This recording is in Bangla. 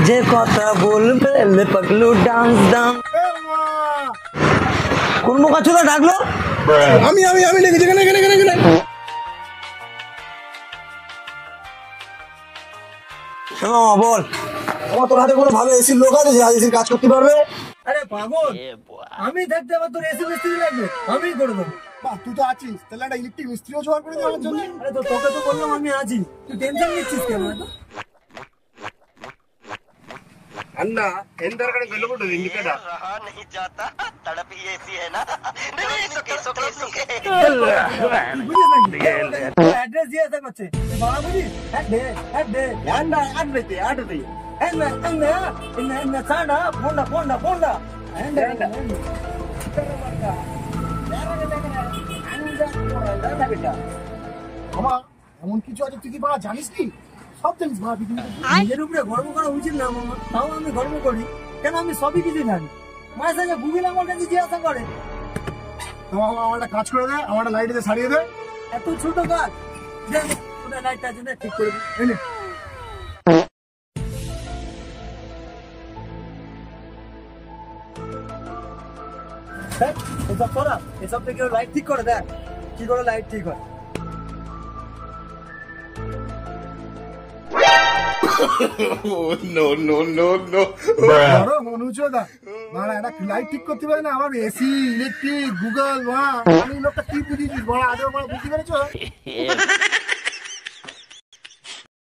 যে কথা বলবে পাগলু ডান্স দাম কোন মুখা চুদা ডাকলো আমি আমি আমি লিখেছি এখানে এখানে এখানে এখানে বল আমার তোর হাতে কোনো ভালো এসির লোক আছে যে এসির কাজ করতে পারবে? আরে পাগল আমি থাকতে আবার তোর এসি মিস্ত্রি লাগবে আমি করে দেবো বাহ তুই তো আছিস তাহলে একটা ইলেকট্রিক মিস্ত্রিও জোগাড় করে দেওয়ার জন্য। আরে তো তোকে তো বললাম আমি আছি তুই টেনশন নিচ্ছিস কেন అన్న ఎందర కడ వెలుగుంటుంది ఇండికేటర్ रहा नहीं जाता तड़प ही ऐसी है ना नहीं सुके सुके सुके অ্যাড্রেস দিয়ে আসা করছে বাবা বুঝি অ্যাড্রেস অ্যাড্রেস என்ன சாடா போண்டா போண்டா போண்டா মামা এমন কিছু আছে তুই কি বাবা জানিস কি? সব জানিস বাবা নিজের উপরে গর্ব করা উচিত না মামা তাও আমি গর্ব করি কেন আমি সবই কিছু জানি মায়ের সঙ্গে গুগল আমার কাছে জিজ্ঞাসা করে মামা আমার একটা কাজ করে দে আমার একটা লাইট দিয়ে সারিয়ে দে। এত ছোট কাজ ওটা লাইটটা আছে না ঠিক করে দিই এই নে। এসব করা এসব থেকে লাইট ঠিক করে দেখ কি করে লাইট ঠিক হয় বড় মনুচোদা বাড়া একটা লাইট ঠিক করতে পারে না আমার এসি ইলেকট্রিক গুগল বাড়া আমি লোকটা কি বুঝিয়েছিস বড় আগে বড় বুঝতে পেরেছো?